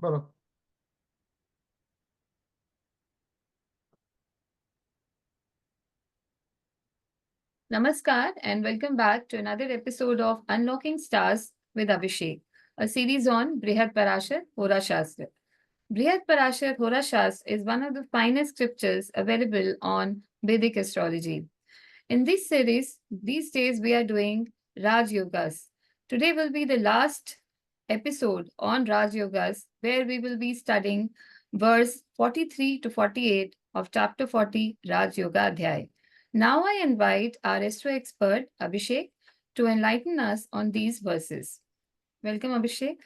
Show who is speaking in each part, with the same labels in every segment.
Speaker 1: बोलो।
Speaker 2: Namaskar and welcome back to another episode of Unlocking Stars with Abhishek, a series on Brihat Parashar Hora Shastra. Brihat Parashar Hora Shastra is one of the finest scriptures available on Vedic astrology. In this series, these days we are doing Raj Yogas. Today will be the last episode on Raj Yogas, where we will be studying verse 43 to 48 of Chapter 40 Raj Yoga Adhyay. Now I invite our astro expert Abhishek to enlighten us on these verses. Welcome, Abhishek.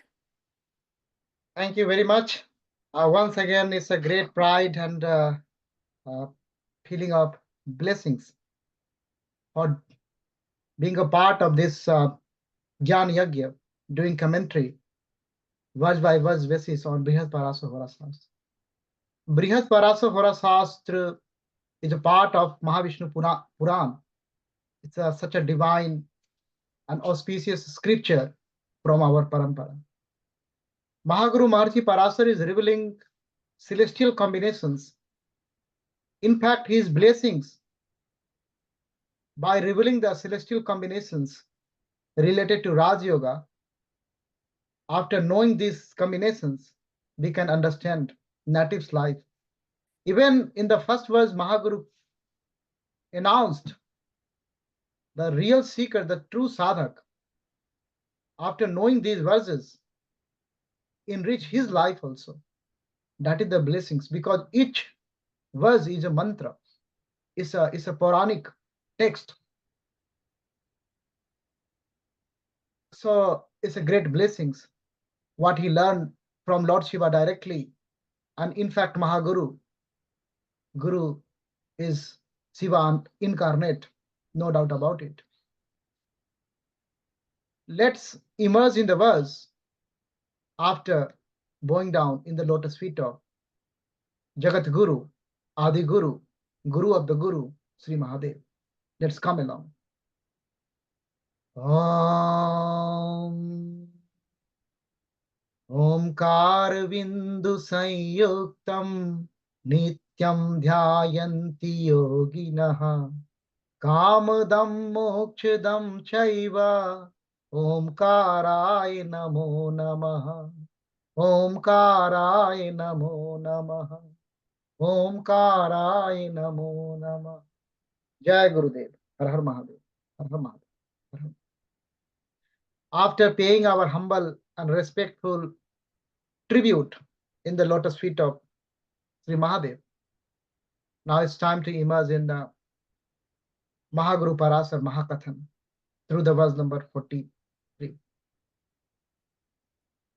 Speaker 1: Thank you very much. Once again, it's a great pride and uh, feeling of blessings for being a part of this Gyan Yagya, doing commentary verse by verse basis on Brihat Parasa Hora Shastra. Brihat Parasa Hora Shastra is a part of Mahavishnu Puran. It's such a divine and auspicious scripture from our parampara. Mahaguru Maharshi Parasar is revealing celestial combinations. In fact, his blessings by revealing the celestial combinations related to Raj Yoga. After knowing these combinations, we can understand native's life. Even in the first verse, Mahaguru announced the real seeker, the true sadhak, after knowing these verses, enrich his life also. That is the blessings, because each verse is a mantra, is a Puranic text. So it's a great blessings, what he learned from Lord Shiva directly. And in fact, Mahaguru, Guru is Shiva incarnate, no doubt about it. Let's immerse in the verse after bowing down in the lotus feet of Jagat Guru, Adi Guru, Guru of the Guru, Sri Mahadev. Let's come along. Om Omkar Vindu Sanyuktam Nityam Dhyayanti Yoginaha Kamadam Mokshadam Chaiva Omkaraye Namo Namaha Omkaraye Namo Namaha Omkaraye Namo Namaha. Jai Gurudev. Har Har Mahadev. Har Har Mahadev. Har Har. After paying our humble and respectful tribute in the lotus feet of Sri Mahadev, now it's time to immerse in the Mahaguru Parasar Mahakathan through the verse number 43.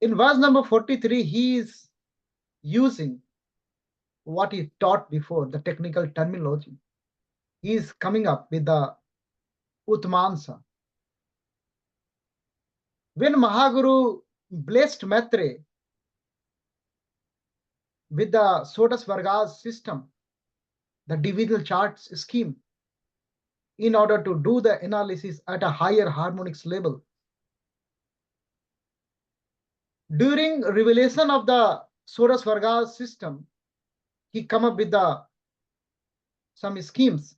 Speaker 1: In verse number 43, he is using what he taught before, the technical terminology. He is coming up with the Utmansa. When Mahaguru blessed Maitre with the Sodas Vargas system, the divisional charts scheme, in order to do the analysis at a higher harmonics level, during revelation of the Sodas Vargas system, he come up with some schemes.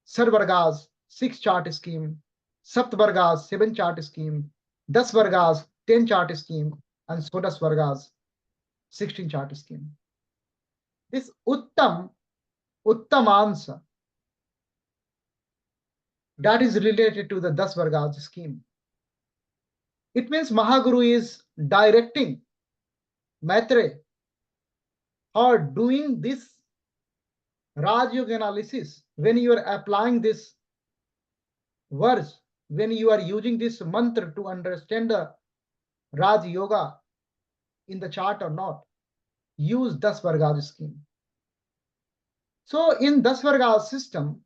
Speaker 1: Sarvargas 6 chart scheme, Saptvargas 7 chart scheme, Das Vargas 10 chart scheme, and Sodas Vargas 16 chart scheme. This Uttamansa, that is related to the Das Vargas scheme. It means Mahaguru is directing Maitre or doing this Raj Yoga analysis. When you are applying this verse, when you are using this mantra to understand the Raj Yoga in the chart or not, use Das Vargas scheme. So in Das Vargas system,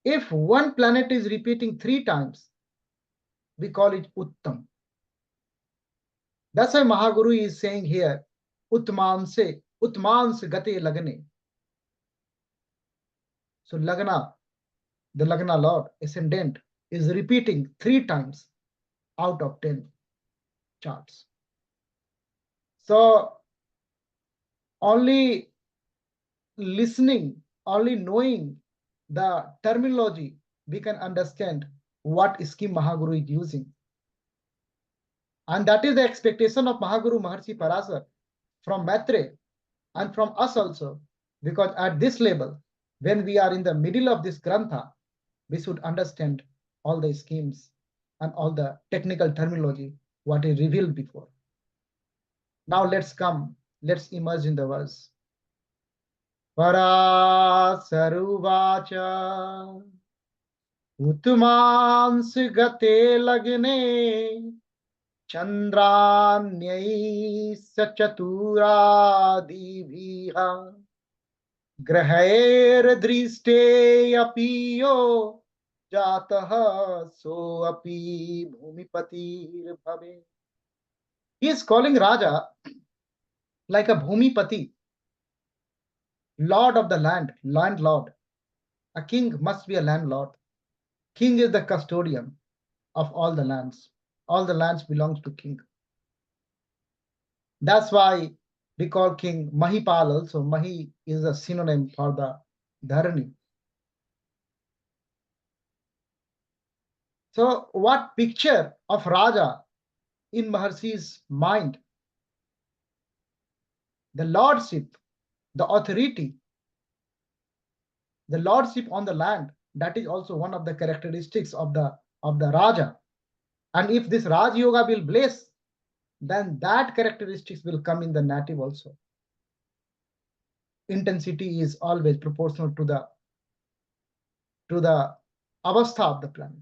Speaker 1: if one planet is repeating 3 times, we call it Uttam. That's why Mahaguru is saying here, Utmans gate lagane. So Lagna, the Lagna Lord, ascendant, is repeating 3 times out of 10 charts. So only listening, only knowing the terminology, we can understand what scheme Mahaguru is using. And that is the expectation of Mahaguru Maharshi Parashar from Maitre and from us also. Because at this level, when we are in the middle of this Grantha, we should understand all the schemes and all the technical terminology, what is revealed before. Now let's immerse in the verse. Parasaruvacha Uttamans gate lagne Chandranyai sachaturadiviha Grahair driste apiyo Jataha so api bhumipatir bhave. He is calling Raja like a bhumipati, lord of the land, landlord. A king must be a landlord. King is the custodian of all the lands. All the lands belongs to king. That's why we call king Mahipal also. Mahi is a synonym for the Dharani. So what picture of Raja in Maharshi's mind? The lordship, the authority, the lordship on the land, that is also one of the characteristics of the Raja. And if this Raj Yoga will bless, then that characteristics will come in the native also. Intensity is always proportional to the avastha of the planet.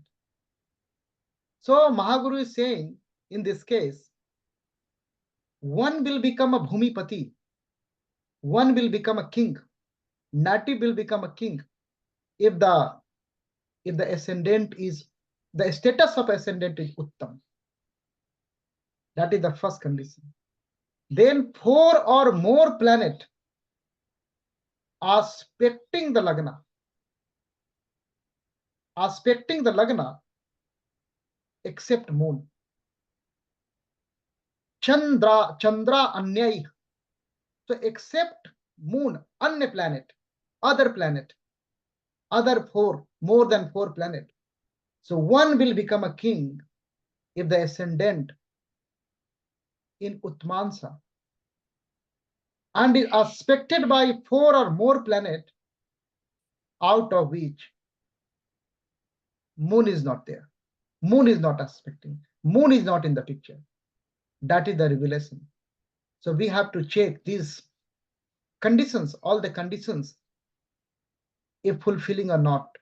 Speaker 1: So Mahaguru is saying, in this case, one will become a bhumipati, one will become a king, native will become a king if the ascendant is, the status of ascendant is uttam. That is the first condition. Then 4 or more planet aspecting the lagna, except moon. Chandra anyai. So except moon, anya planet, other 4, more than 4 planet. So one will become a king if the ascendant in Utmansa and is aspected by 4 or more planet, out of which moon is not there. Moon is not aspecting. Moon is not in the picture. That is the revelation. So we have to check these conditions, all the conditions, if fulfilling or not.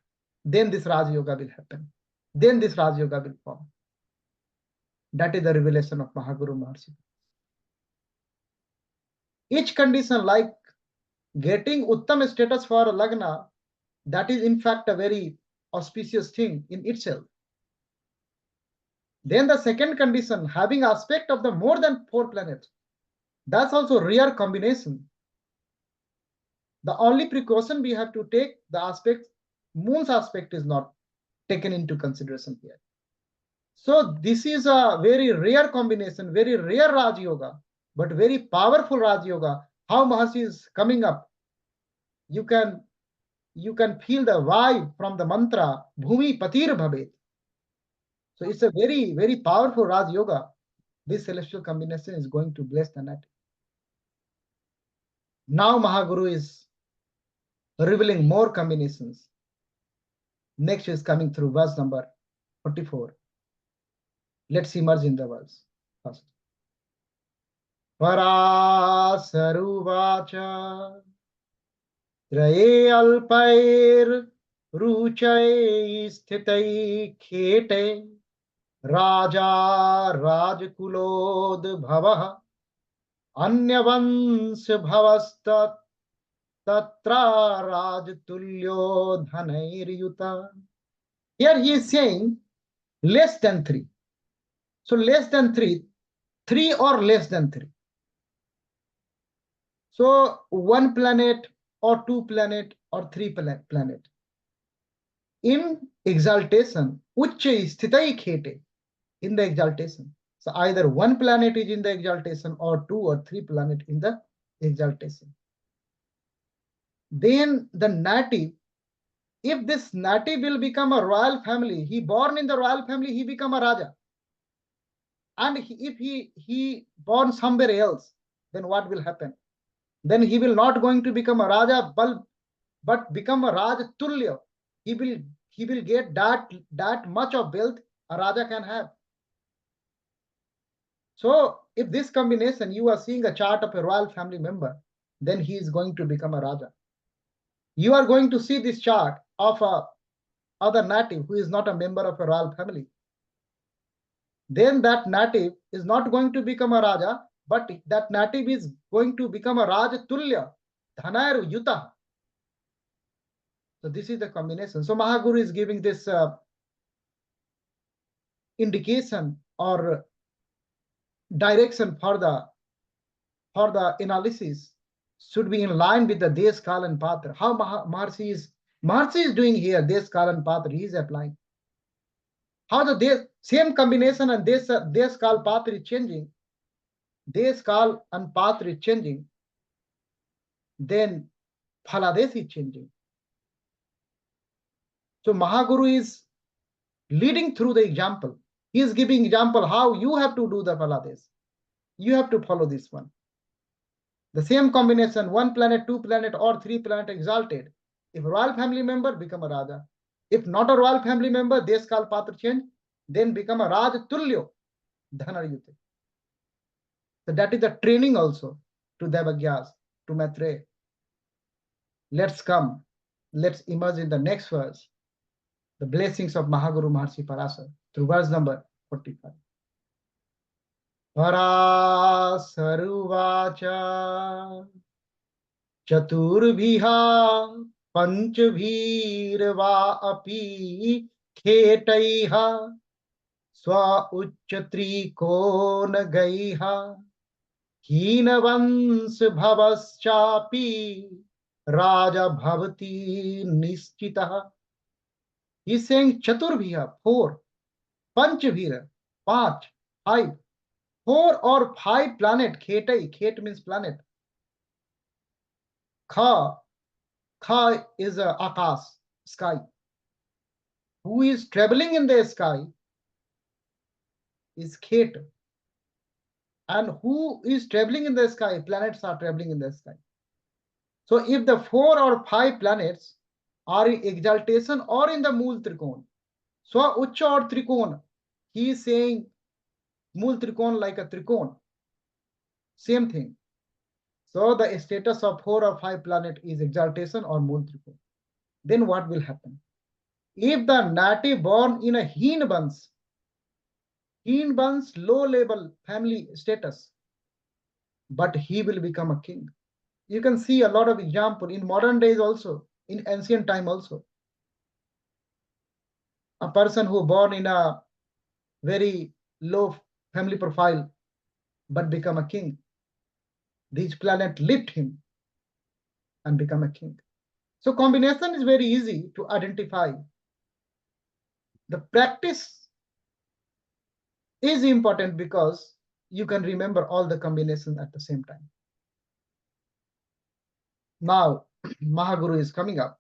Speaker 1: Then this Raj Yoga will happen. Then this Raj Yoga will form. That is the revelation of Mahaguru Maharshi. Each condition, like getting Uttam status for Lagna, that is in fact a very auspicious thing in itself. Then the second condition, having aspect of the more than 4 planets, that's also rare combination. The only precaution we have to take, the aspect, moon's aspect is not taken into consideration here. So this is a very rare combination, very rare Raj Yoga, but very powerful Raj Yoga. How Maharshi is coming up, you can feel the vibe from the mantra Bhumi Patir Bhavet. So it's a very, very powerful Raj Yoga. This celestial combination is going to bless the net. Now Mahaguru is revealing more combinations. Next is coming through verse number 44. Let's immerse in the verse first. Parasaruvacha Traye alpair ruchay sthitai khete Raja Rajkulod Bhavah Anyavans Bhavastat Tatra Rajtulyo Dhanair. Here he is saying less than 3. So less than 3, 3 or less than 3. So 1 planet or 2 planet or 3 planet. In exaltation, Ucche Sthitai Khete, in the exaltation. So either one planet is in the exaltation or 2 or 3 planets in the exaltation. Then the native, if this native will become a royal family, he born in the royal family, he become a Raja. And if he born somewhere else, then what will happen? Then he will not going to become a Raja, but become a Raj Tulya. He will get that much of wealth a Raja can have. So if this combination, you are seeing a chart of a royal family member, then he is going to become a Raja. You are going to see this chart of a other native who is not a member of a royal family. Then that native is not going to become a Raja, but that native is going to become a Raj Tulya, Dhanayar Yuta. So this is the combination. So Mahaguru is giving this indication or direction for the analysis should be in line with the Desh, Kal and Patra. How Maharshi is doing here, Desh, Kal and Patra, he is applying. How the same combination and Desh, Kal, Patra is changing, Desh, Kal and Patra is changing, then Phaladesh is changing. So Mahaguru is leading through the example. He is giving example how you have to do the Phaladesh. You have to follow this one. The same combination, 1 planet, 2 planet, or 3 planet exalted. If a royal family member, become a Raja. If not a royal family member, Desh, Kal, Patra change, then become a Raj Tulyo, Dhanayute. So that is the training also to Devagyas, to Maitreya. Let's immerse in the next verse, the blessings of Mahaguru Maharshi Parashara, through verse number 45. Parasaruvacha Chaturviha Panchavir api Khetaiha Swa Uchatri Kona Gaiha Hinavans Bhavaschapi Raja Bhavati Nischitaha. He's saying Chaturviha, 4, Panchavira, 5, 5, 4 or 5 planet, Khetai, Khet means planet. Kha is a Akas, sky. Who is traveling in the sky is Khet. And who is traveling in the sky? Planets are traveling in the sky. So if the 4 or 5 planets are in exaltation or in the Mool Trikon, Swa Ucha or Trikon, he is saying Mool Trikon like a Trikon. Same thing. So the status of 4 or 5 planet is exaltation or Mool Trikon. Then what will happen? If the native born in a Heen Bans, low level family status, but he will become a king. You can see a lot of example in modern days also, in ancient time also. A person who born in a very low family profile, but become a king. These planets lift him and become a king. So combination is very easy to identify. The practice is important because you can remember all the combinations at the same time. Now, Mahaguru is coming up.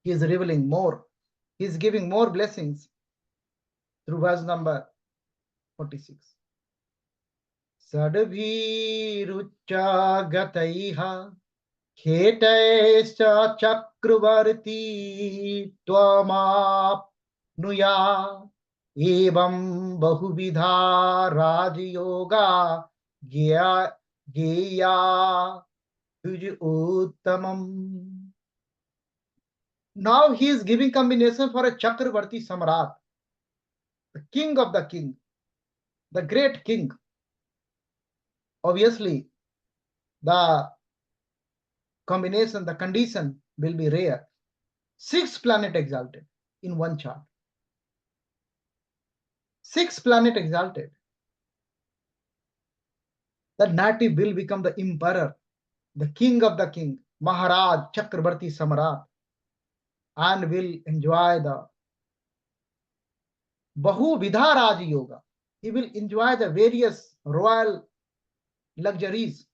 Speaker 1: He is revealing more. He is giving more blessings through verse number 46. Sadbhirucha gataiha khetescha chakravarti tvamapnuya evam bahuvidha rajyoga geya uttamam. Now he is giving combination for a Chakravarti Samrat, the king of the king, the great king. Obviously, the combination, the condition will be rare. 6 planets exalted in one chart. 6 planets exalted. The native will become the emperor, the king of the king, Maharaj, Chakravarti Samrat, and will enjoy the Bahuvidha Raj Yoga. He will enjoy the various royal luxuries.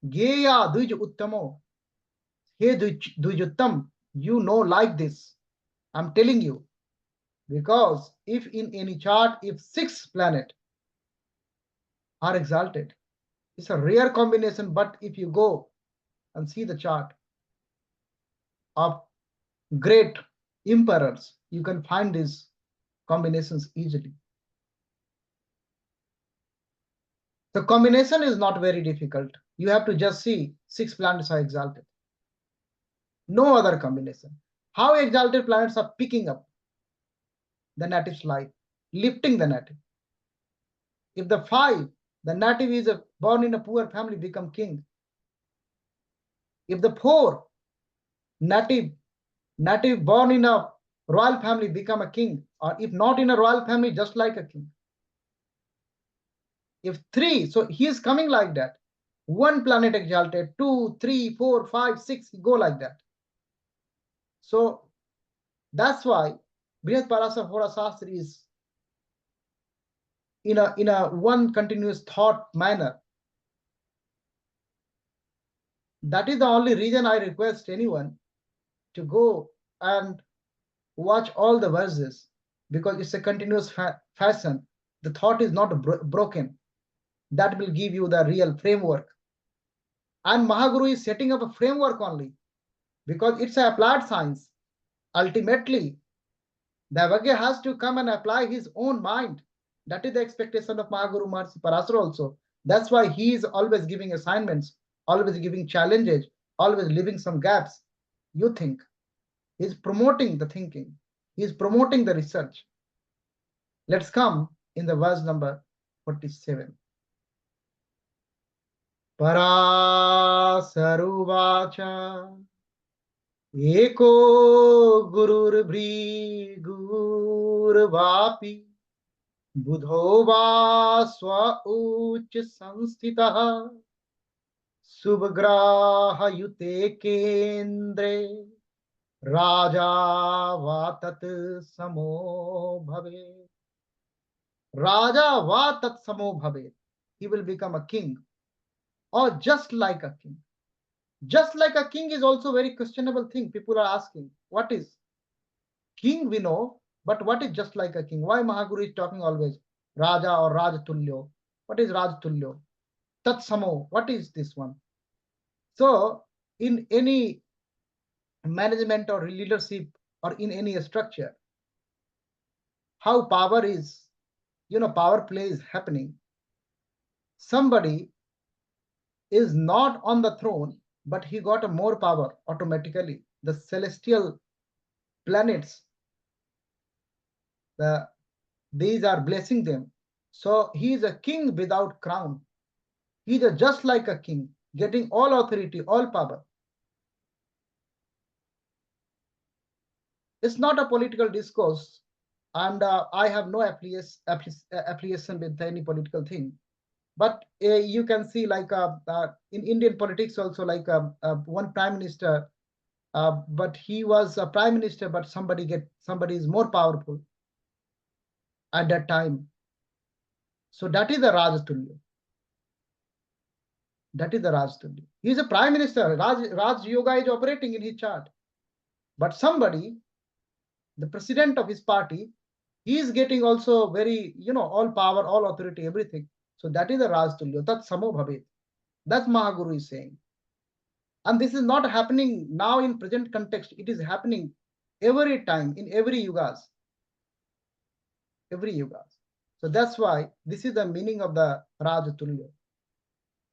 Speaker 1: Geya Duj Uttamo. Hey Duj Uttam, you know like this. I'm telling you. Because if in any chart, if 6 planets are exalted, it's a rare combination, but if you go and see the chart of great emperors, you can find these combinations easily. The combination is not very difficult. You have to just see 6 planets are exalted. No other combination. How exalted planets are picking up the native's life, lifting the native. If the native is born in a poor family, become king. If the poor native born in a royal family, become a king, or if not in a royal family, just like a king. If 3, so he is coming like that. 1 planet exalted, 2, 3, 4, 5, 6, go like that. So that's why Brihat Parashara Hora Shastra is in a one continuous thought manner. That is the only reason I request anyone to go and watch all the verses, because it's a continuous fashion. The thought is not broken. That will give you the real framework. And Mahaguru is setting up a framework only, because it's an applied science. Ultimately, the Avagya has to come and apply his own mind. That is the expectation of Mahaguru Maharishi Parashara also. That's why he is always giving assignments, always giving challenges, always leaving some gaps. You think. He's promoting the thinking. He's promoting the research. Let's come in the verse number 47. Parasaruvacha Eko Gururvrigur बुधो वा स्व उच्च संस्थितः शुभग्राह युते केन्द्रे राजा वा तत् समो भवे. Raja va tat samo bhave. He will become a king, or just like a king. Just like a king is also very questionable thing. People are asking, what is king? We know, but what is just like a king? Why Mahaguru is talking always Raja or Rajatulyo? What is Rajatulyo? Tat samo. What is this one? So, in any management or leadership or in any structure, how power is, power play is happening. Somebody is not on the throne, but he got a more power automatically. The celestial planets, these are blessing them. So he is a king without crown. He is just like a king, getting all authority, all power. It's not a political discourse, and I have no affiliation with any political thing. But you can see, like in Indian politics also, like one prime minister, but he was a prime minister, but somebody is more powerful at that time. So that is the Rajatulya. That is the Rajatulya. He is a prime minister. Raj Yoga is operating in his chart. But somebody, the president of his party, he is getting also very, all power, all authority, everything. So that is the Rajatulya. That's Samo Bhavet. That's Mahaguru is saying. And this is not happening now in present context. It is happening every time, in every yugas. Every yugas. So that's why this is the meaning of the Rajatulya.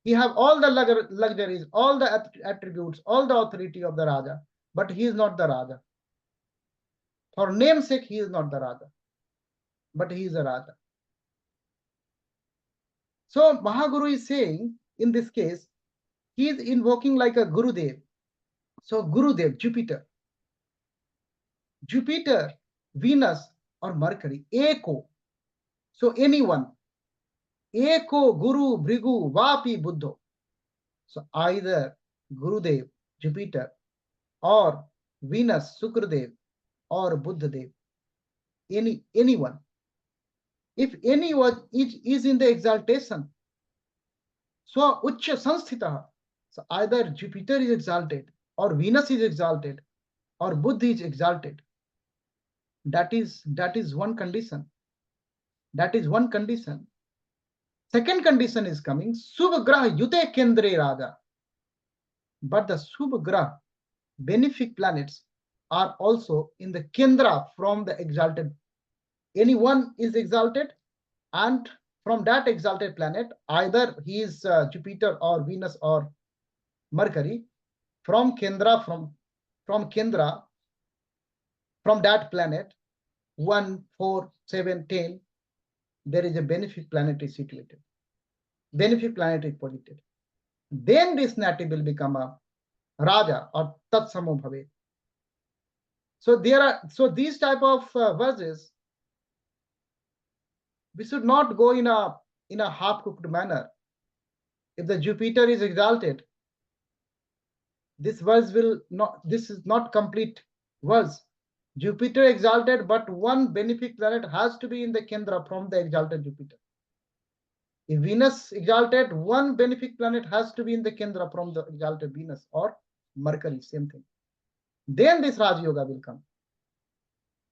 Speaker 1: He have all the luxuries, all the attributes, all the authority of the Raja, but he is not the Raja. For namesake, he is not the Raja, but he is a Raja. So Mahaguru is saying, in this case, he is invoking like a Gurudev. So Gurudev, Jupiter, Venus, or Mercury, Eko. So anyone, Eko, Guru, Bhrigu, Vapi, Buddho. So either Gurudev, Jupiter, or Venus, Sukradev, or Buddhadev. Anyone. If anyone is in the exaltation, so Ucha Sanstita, so either Jupiter is exalted, or Venus is exalted, or Buddha is exalted. That is one condition. That is one condition. Second condition is coming, Subhagraha Yute Kendre Raja. But the Subhagraha, benefic planets, are also in the Kendra from the exalted. Any one is exalted, and from that exalted planet, either he is Jupiter or Venus or Mercury, from Kendra, from Kendra, from that planet, 1, 4, 7, 10, there is a benefic planet is situated. Benefic planet is posited. Then this native will become a Raja or Tatsamo Bhave. So these type of verses, we should not go in a half-cooked manner. If the Jupiter is exalted, this verse will not, this is not complete verse. Jupiter exalted, but one benefic planet has to be in the Kendra from the exalted Jupiter. If Venus exalted, one benefic planet has to be in the Kendra from the exalted Venus or Mercury, same thing. Then this Raj Yoga will come.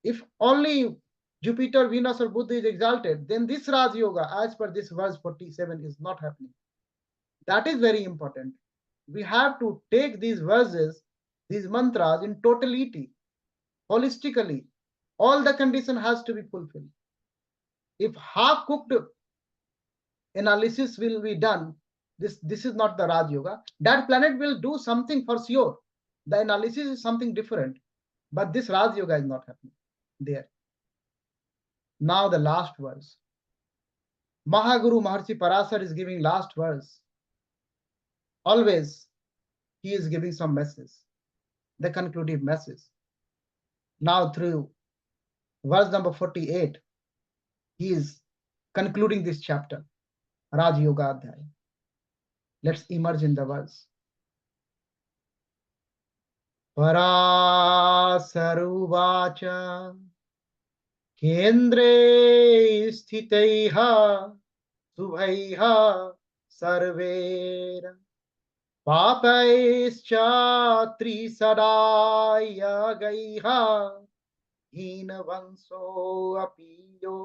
Speaker 1: If only Jupiter, Venus, or Buddha is exalted, then this Raj Yoga, as per this verse 47, is not happening. That is very important. We have to take these verses, these mantras in totality, holistically. All the condition has to be fulfilled. If half-cooked analysis will be done, this is not the Raj Yoga. That planet will do something for sure. The analysis is something different, but this Raj Yoga is not happening there. Now the last verse. Mahaguru Maharshi Parashara is giving last verse. Always he is giving some message, the conclusive message. Now through verse number 48, he is concluding this chapter, Raj Yoga Adhyaya. Let's immerse in the verse. Parasaruvacha Kendre sthitaiha subhaiha sarvera papaischa trisadaya gaiha hinavanso apiyo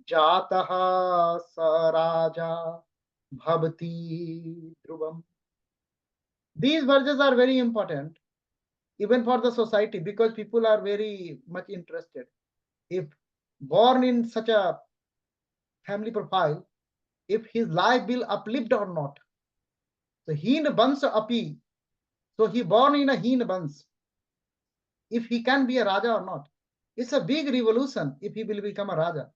Speaker 1: jataha saraja bhavati dhruvam. These verses are very important even for the society, because people are very much interested. If born in such a family profile, if his life will uplift or not. So Heen Bansa Api. So he born in a Heen Bans. If he can be a Raja or not. It's a big revolution if he will become a Raja.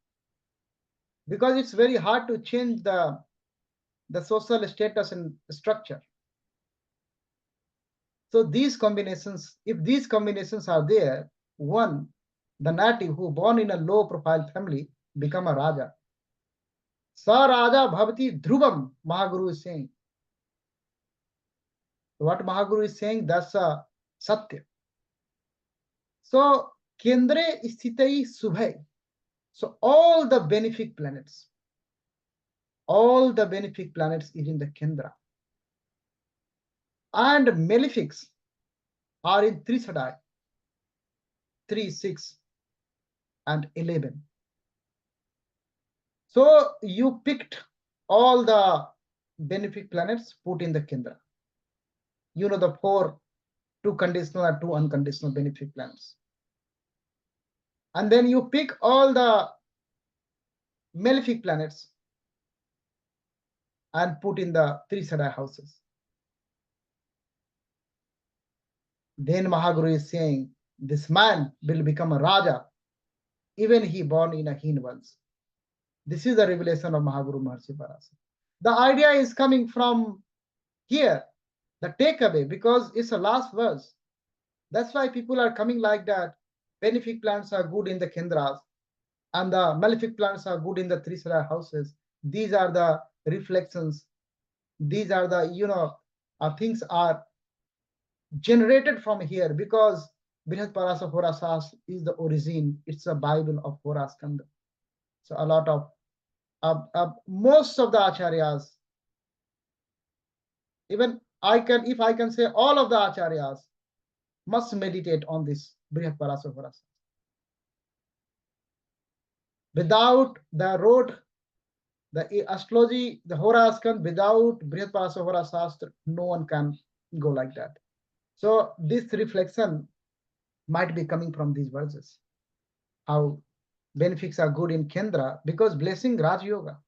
Speaker 1: Because it's very hard to change the social status and structure. So these combinations, if these combinations are there, one, the native who born in a low profile family become a Raja. Sa Raja Bhavati Dhruvam, Mahaguru is saying. What Mahaguru is saying, that's a Satya. So Kendre Sthitai Subhai. So all the benefic planets is in the Kendra. And malefics are in 3 Sadai, 3, 6, and 11. So you picked all the benefic planets, put in the Kendra. You know the 4, 2 conditional and 2 unconditional benefic planets. And then you pick all the malefic planets and put in the 3 Sadai houses. Then Mahaguru is saying, this man will become a Raja, even he born in a Heen Vans. This is the revelation of Mahaguru Maharshi Parashara. The idea is coming from here, the takeaway, because it's a last verse. That's why people are coming like that. Benefic plants are good in the Kendras, and the malefic plants are good in the 3 Sadai houses. These are the reflections. These are the, things are generated from here, because Brihat Parashara Hora Shastra is the origin. It's a Bible of Hora Skanda. So a lot of most of the acharyas, even if I can say all of the acharyas, must meditate on this Brihat Parashara Hora. Without the road, the astrology, the horoscope, without Brihat Parashara Hora Shastra, no one can go like that. So this reflection might be coming from these verses. How benefics are good in Kendra because blessing Raj Yoga.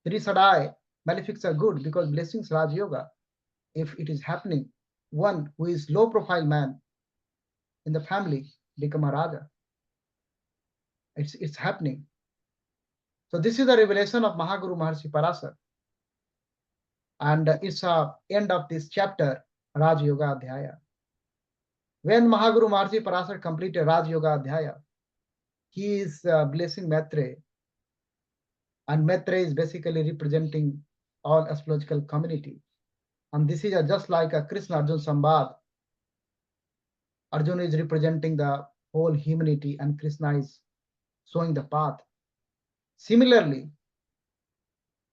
Speaker 1: Three Sadai malefics are good because blessings Raj Yoga. If it is happening, one who is low profile man in the family become a Raja. It's happening. So this is the revelation of Mahaguru Maharshi Parasar. And it's a end of this chapter, Raj Yoga Adhyaya. When Mahaguru Maharshi Parasar completed Raj Yoga Adhyaya, he is blessing Maitre. And Maitre is basically representing all astrological community. And this is just like a Krishna Arjun Sambad. Arjuna is representing the whole humanity and Krishna is showing the path. Similarly,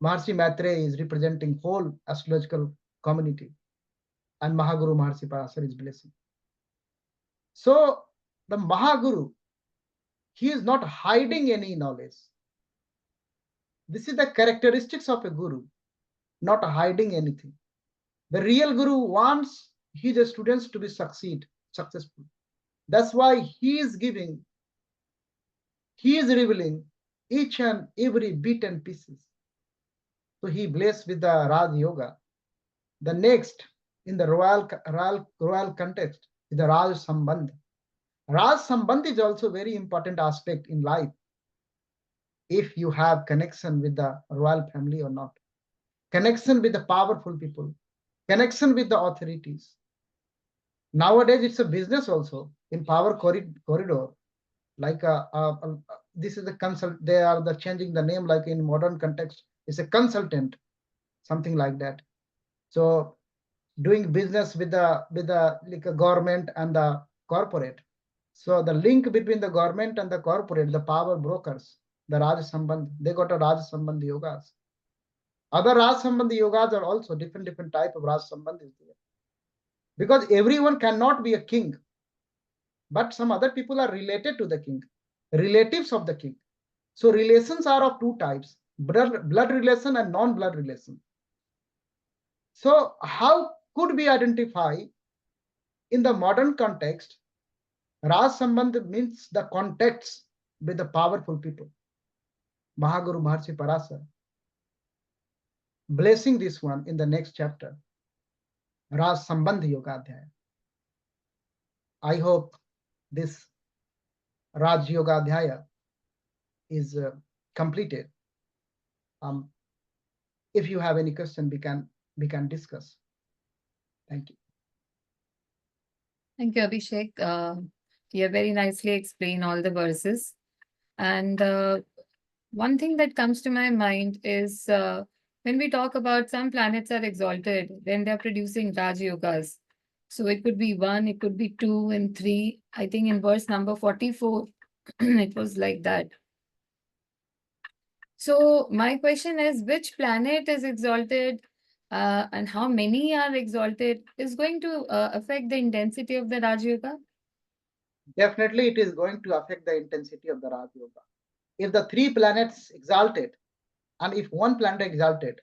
Speaker 1: Maharshi Maitre is representing whole astrological community and Mahaguru Maharshi Parasar is blessing. So the Mahaguru, he is not hiding any knowledge. This is the characteristics of a guru, not hiding anything. The real guru wants his students to be successful. That's why he is revealing each and every bit and pieces. So he blessed with the Raj Yoga. The next in the royal context is the Raj Sambandh. Raj Sambandh is also very important aspect in life. If you have connection with the royal family or not, connection with the powerful people, connection with the authorities. Nowadays, it's a business also in power corridor. Like this is a consult. They are changing the name like in modern context. It's a consultant, something like that. So doing business with the like a government and the corporate. So the link between the government and the corporate, the power brokers, the Raj Sambandh, they got a Raj Sambandh yogas. Other Raj Sambandh yogas are also different type of Raj Sambandh is there. Because everyone cannot be a king, but some other people are related to the king, relatives of the king. So relations are of two types, blood relation and non-blood relation. So how could we identify in the modern context, Raj Sambandh means the contacts with the powerful people. Mahaguru Maharshi Parasar blessing this one in the next chapter, Raj Sambandh Yoga Adhyaya. I hope this Raj Yoga Adhyaya is completed. If you have any question, we can discuss. Thank you.
Speaker 2: Thank you, Abhishek. You have very nicely explained all the verses. And one thing that comes to my mind is when we talk about some planets are exalted when they're producing Raj Yogas. So it could be 1, it could be 2 and 3. I think in verse number 44, it was like that. So my question is, which planet is exalted and how many are exalted is going to affect the intensity of the Raj Yoga?
Speaker 1: Definitely, it is going to affect the intensity of the Raj Yoga. If the 3 planets exalted, and if 1 planet exalted,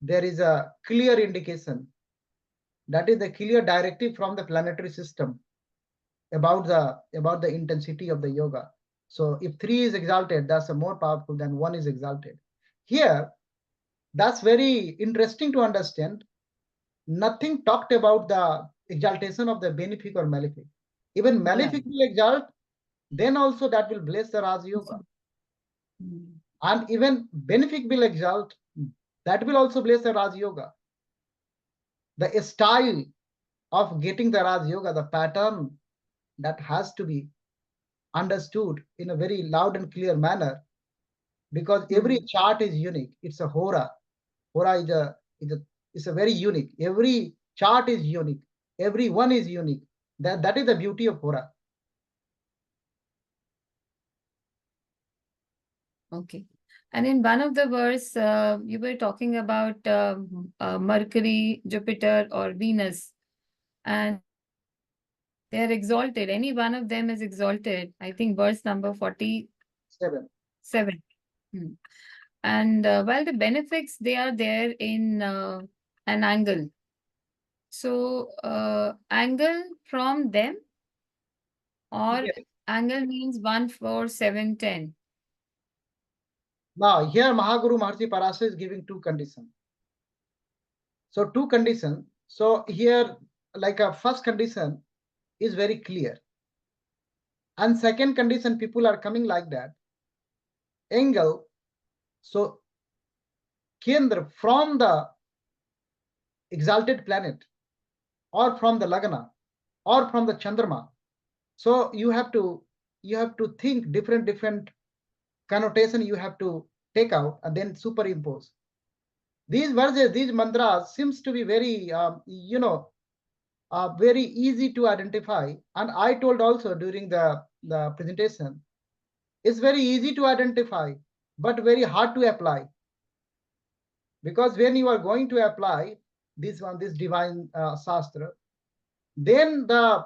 Speaker 1: there is a clear indication. That is the clear directive from the planetary system about the intensity of the yoga. So if 3 is exalted, that's a more powerful than 1 is exalted. Here, that's very interesting to understand. Nothing talked about the exaltation of the benefic or malefic. Even malefic will exalt, then also that will bless the Raj Yoga. And even benefic will exalt, that will also bless the Raj Yoga. The style of getting the Raj Yoga, the pattern that has to be understood in a very loud and clear manner, because every chart is unique. It's a Hora. Hora is a very unique. Every chart is unique. Every one is unique. That is the beauty of Hora.
Speaker 2: Okay. And in one of the verse, you were talking about Mercury, Jupiter, or Venus, and they are exalted. Any one of them is exalted. I think verse number 47.
Speaker 1: 7.
Speaker 2: Hmm. And while the benefics, they are there in an angle. So, angle from them, or
Speaker 1: Yes.
Speaker 2: angle means 1, 4, 7, 10.
Speaker 1: Now, here Mahaguru Maharshi Parashara is giving two conditions. So, two conditions. So, here, like a first condition is very clear. And second condition, people are coming like that. Angle, so Kendra from the exalted planet, or from the Lagna, or from the Chandrama. So you have to think different connotation you have to take out and then superimpose. These verses, these mantras seems to be very very easy to identify. And I told also during the presentation, it's very easy to identify, but very hard to apply. Because when you are going to apply this divine Shastra, then the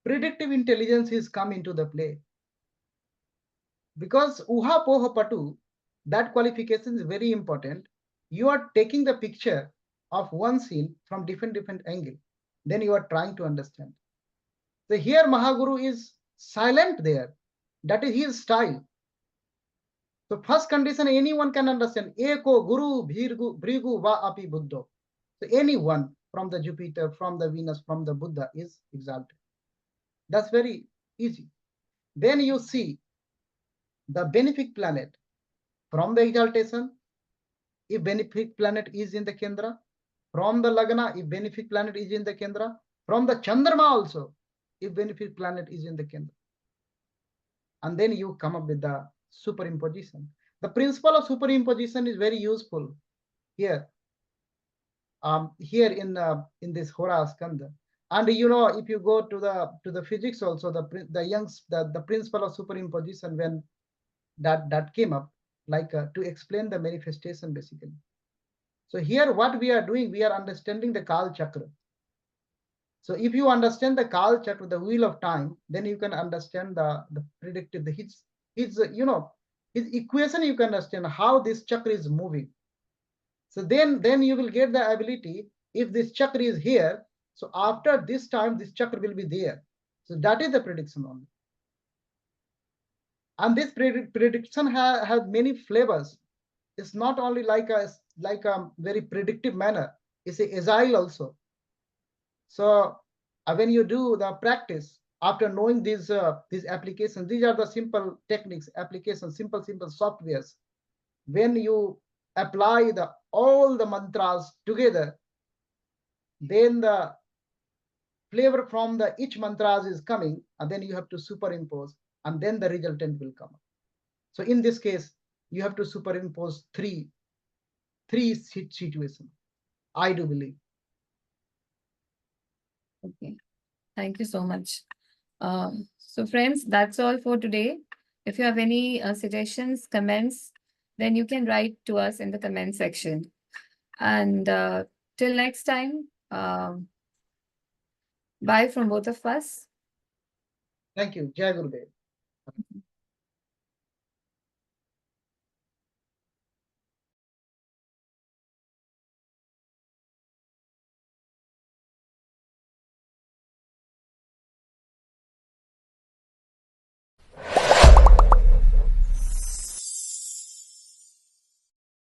Speaker 1: predictive intelligence is come into the play. Because uha poha patu, that qualification is very important. You are taking the picture of one scene from different angle, then you are trying to understand. So here Mahaguru is silent there. That is his style. So first condition, anyone can understand. Eko guru bhrigu va api buddho. So anyone from the Jupiter, from the Venus, from the Buddha is exalted. That's very easy. Then you see the benefic planet from the exaltation. If benefic planet is in the Kendra, from the Lagna, if benefic planet is in the Kendra, from the Chandrama also, if benefic planet is in the Kendra. And then you come up with the superimposition. The principle of superimposition is very useful here. Here in this Hora Skanda. And if you go to the physics also, the principle of superimposition, when that came up, like to explain the manifestation basically. So here what we are doing, we are understanding the Kal Chakra. So if you understand the Kal Chakra, the wheel of time, then you can understand the predictive, his his equation. You can understand how this chakra is moving. So then you will get the ability, if this chakra is here, so after this time this chakra will be there. So that is the prediction only. And this prediction has many flavors. It's not only like a very predictive manner. It's a agile also. So when you do the practice, after knowing these applications, these are the simple techniques, applications, simple softwares. When you apply all the mantras together, then the flavor from the each mantras is coming, and then you have to superimpose, and then the resultant will come. So in this case, you have to superimpose three situations, I do believe.
Speaker 2: Okay. Thank you so much. So friends, that's all for today. If you have any suggestions, comments, then you can write to us in the comment section. And till next time, bye from both of us.
Speaker 1: Thank you. Jai Gurudev.